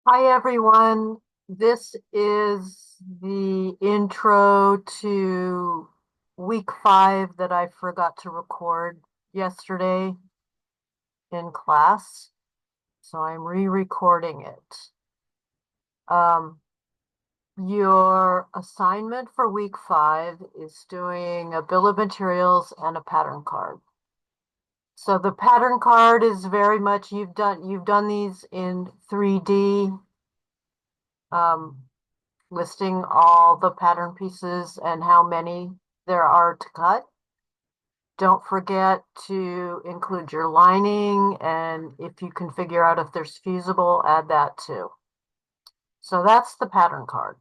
Hi, everyone. This is the intro to week 5 that I forgot to record yesterday in class. So I'm re-recording it. Um, your assignment for week 5 is doing a bill of materials and a pattern card. So the pattern card is very much you've done these in 3D. Um, Listing all the pattern pieces and how many there are to cut. Don't forget to include your lining, and if you can figure out if there's fusible, add that too. So that's the pattern card.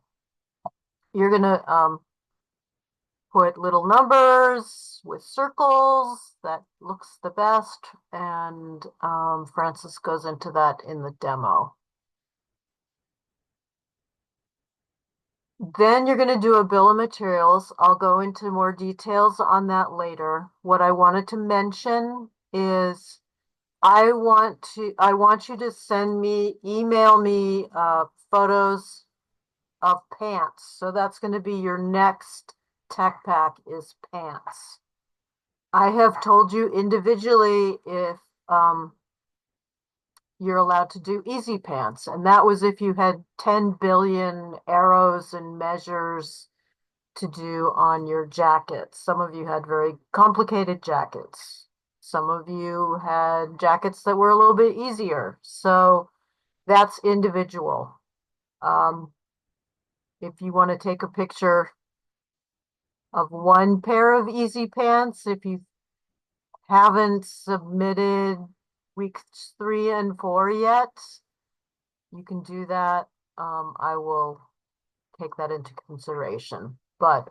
You're gonna put little numbers with circles. That looks the best, and Francis goes into that in the demo. Then you're going to do a bill of materials. I'll go into more details on that later. What I wanted to mention is I want you to email me photos of pants. So that's going to be your next tech pack is pants. I have told you individually if you're allowed to do easy pants, and that was if you had 10 billion arrows and measures to do on your jackets. Some of you had very complicated jackets. Some of you had jackets that were a little bit easier. So that's individual. Um, if you want to take a picture of one pair of easy pants, if you haven't submitted weeks 3 and 4 yet, you can do that. I will take that into consideration. But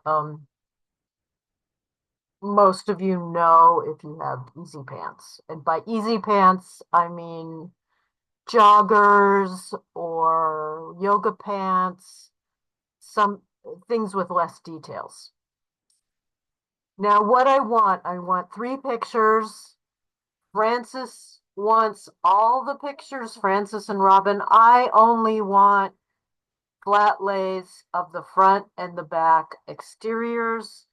most of you know if you have easy pants. And by easy pants, I mean joggers or yoga pants, some things with less details. Now, what I want 3 pictures. Francis wants all the pictures, Francis and Robin. I only want flat lays of the front and the back exteriors.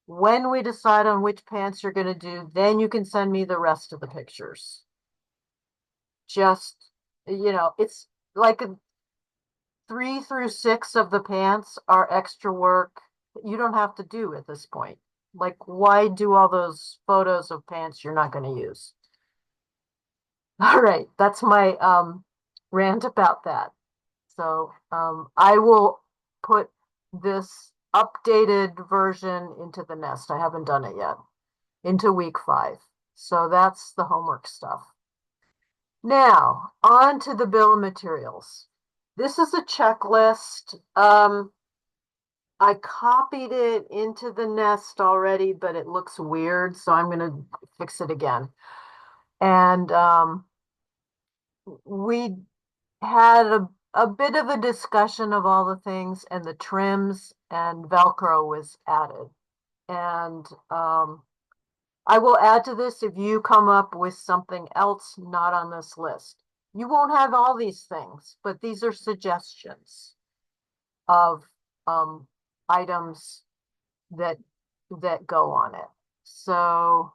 When we decide on which pants you're going to do, then you can send me the rest of the pictures. Just, it's like 3 through 6 of the pants are extra work that you don't have to do at this point. Like, why do all those photos of pants you're not going to use? All right, that's my rant about that. So I will put this updated version into the nest. I haven't done it yet. Into week 5. So that's the homework stuff. Now, on to the bill of materials. This is a checklist. I copied it into the nest already, but it looks weird, so I'm going to fix it again. And we had a bit of a discussion of all the things, and the trims and Velcro was added. And I will add to this if you come up with something else not on this list. You won't have all these things, but these are suggestions of um, items that go on it. So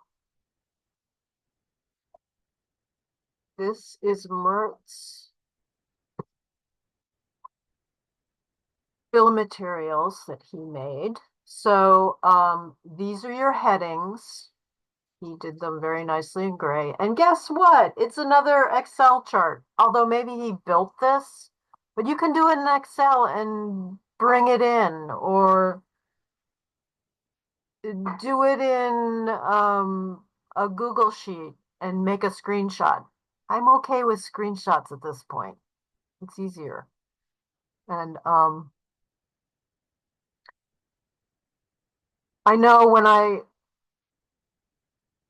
this is Mert's bill of materials that he made. So these are your headings. He did them very nicely in gray. And guess what? It's another Excel chart. Although maybe he built this, but you can do it in Excel and bring it in or do it in a Google sheet and make a screenshot. I'm okay with screenshots at this point. It's easier. And I know when I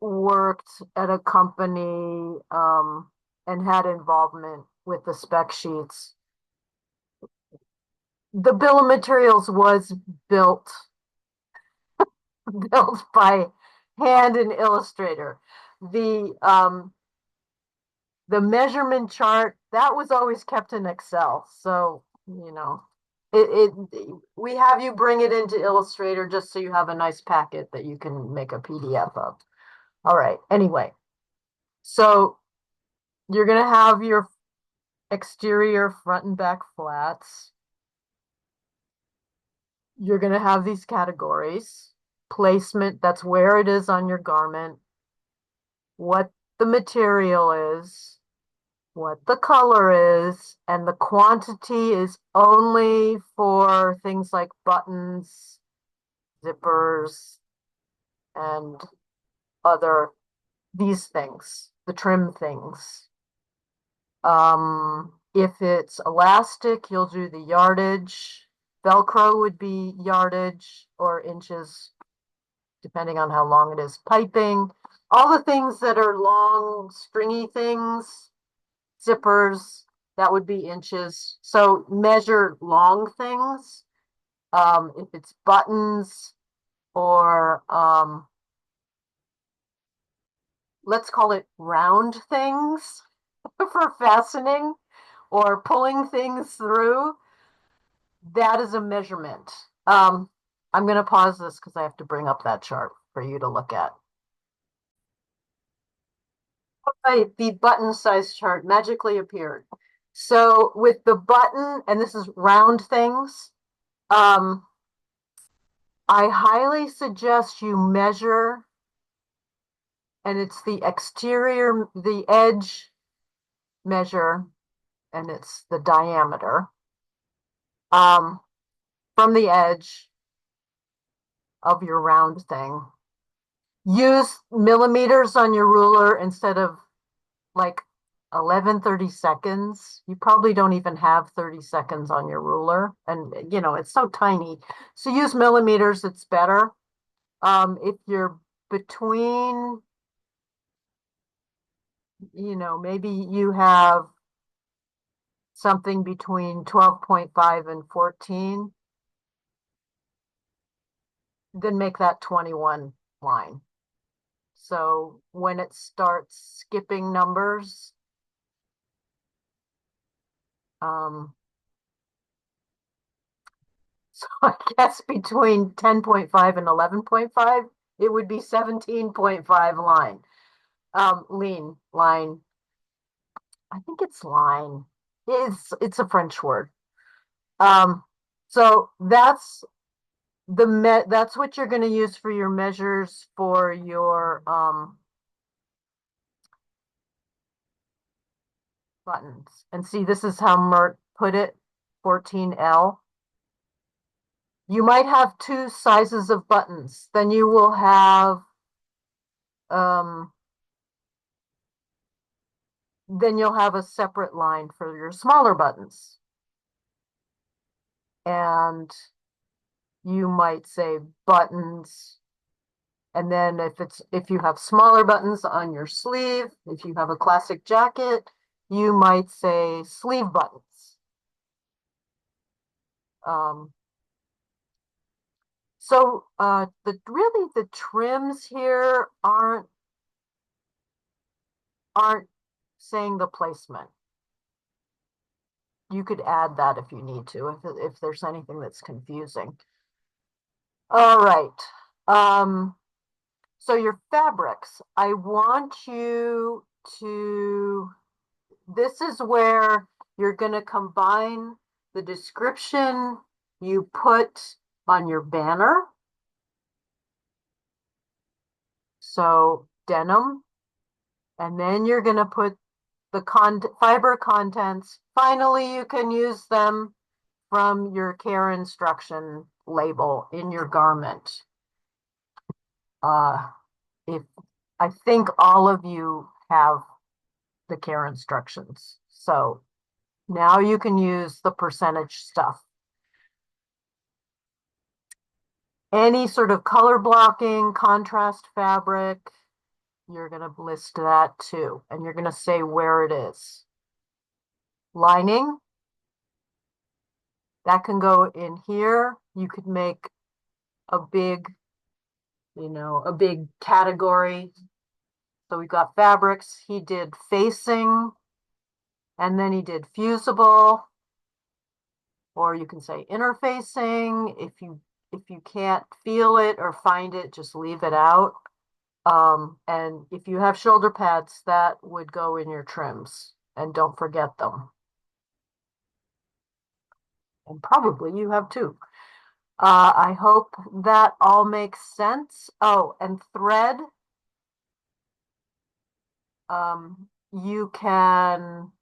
worked at a company and had involvement with the spec sheets, the bill of materials was built built by hand in Illustrator. The the measurement chart, that was always kept in Excel. So, we have you bring it into Illustrator just so you have a nice packet that you can make a PDF of. All right. Anyway, so you're going to have your exterior front and back flats. You're going to have these categories. Placement, that's where it is on your garment. What the material is, what the color is, and the quantity is only for things like buttons, zippers, and these things, the trim things. If it's elastic, you'll do the yardage. Velcro would be yardage or inches, depending on how long it is. Piping, all the things that are long, stringy things, zippers, that would be inches. So measure long things. If it's buttons or let's call it round things for fastening or pulling things through, that is a measurement. I'm going to pause this because I have to bring up that chart for you to look at. Right, the button size chart magically appeared. So with the button, and this is round things, I highly suggest you measure, and it's the exterior, the edge measure, and it's the diameter from the edge of your round thing. Use millimeters on your ruler instead of like 11/32. You probably don't even have 30 seconds on your ruler. And, it's so tiny. So use millimeters, it's better. If you're between, maybe you have something between 12.5 and 14, then make that 21 line. So when it starts skipping numbers, so I guess between 10.5 and 11.5, it would be 17.5 line. Lean, line. I think it's line. It's a French word. So that's that's what you're going to use for your measures for your buttons. And see, this is how Mert put it, 14L. You might have two sizes of buttons. Then you will have then you'll have a separate line for your smaller buttons. And you might say buttons. And then if you have smaller buttons on your sleeve, if you have a classic jacket, you might say sleeve buttons. So really the trims here aren't saying the placement. You could add that if you need to, if there's anything that's confusing. All right. So your fabrics, I want you to, this is where you're going to combine the description you put on your banner. So denim, and then you're going to put the fiber contents. Finally, you can use them from your care instruction label in your garment. If I think all of you have the care instructions. So now you can use the percentage stuff. Any sort of color blocking, contrast fabric, you're going to list that too. And you're going to say where it is. Lining, that can go in here. You could make a big, a big category. So we've got fabrics. He did facing. And then he did fusible, or you can say interfacing. If you can't feel it or find it, just leave it out. And if you have shoulder pads, that would go in your trims, and don't forget them. And probably you have too. I hope that all makes sense. Oh, and thread. You can,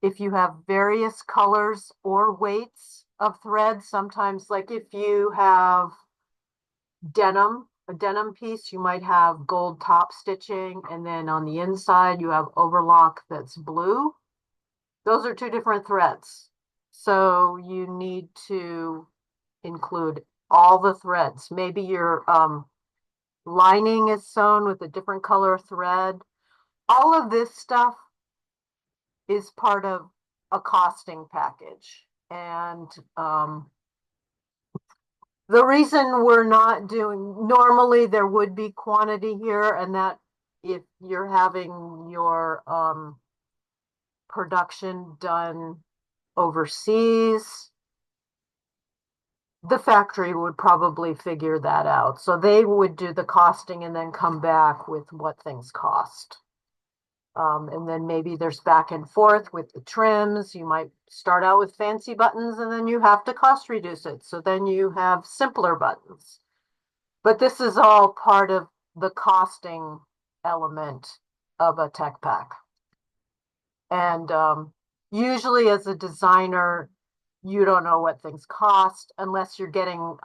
if you have various colors or weights of thread, sometimes like if you have a denim piece, you might have gold top stitching, and then on the inside you have overlock that's blue. Those are two different threads. So you need to include all the threads. Maybe your lining is sewn with a different color thread. All of this stuff is part of a costing package. And the reason we're not doing, normally there would be quantity here, and that if you're having your production done overseas, the factory would probably figure that out. So they would do the costing and then come back with what things cost. And then maybe there's back and forth with the trims. You might start out with fancy buttons and then you have to cost reduce it. So then you have simpler buttons. But this is all part of the costing element of a tech pack. And usually as a designer, you don't know what things cost unless you're getting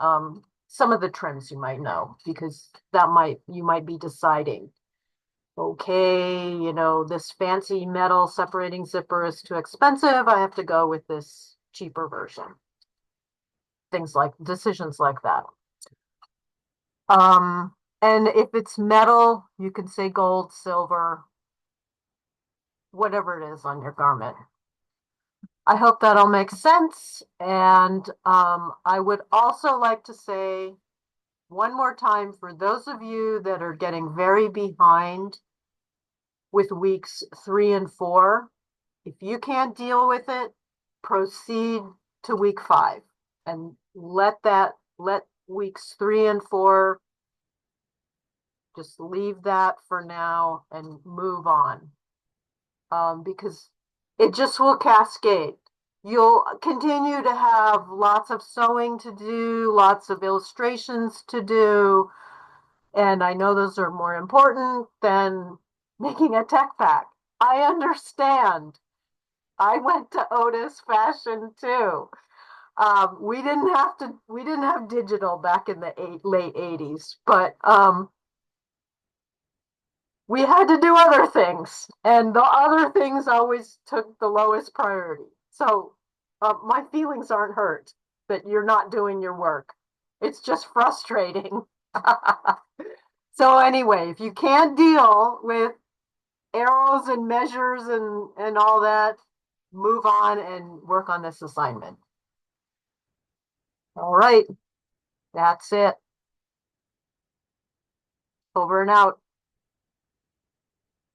some of the trims you might know, because you might be deciding, okay, this fancy metal separating zipper is too expensive. I have to go with this cheaper version. Decisions like that. And if it's metal, you can say gold, silver, whatever it is on your garment. I hope that all makes sense. And I would also like to say one more time, for those of you that are getting very behind with weeks 3 and 4, if you can't deal with it, proceed to week 5 and let weeks 3 and 4, just leave that for now and move on. Because it just will cascade. You'll continue to have lots of sewing to do, lots of illustrations to do. And I know those are more important than making a tech pack. I understand. I went to Otis Fashion too. We didn't have digital back in the late 80s, but we had to do other things, and the other things always took the lowest priority. So my feelings aren't hurt that you're not doing your work. It's just frustrating. So anyway, if you can't deal with arrows and measures and all that, move on and work on this assignment. All right, that's it. Over and out.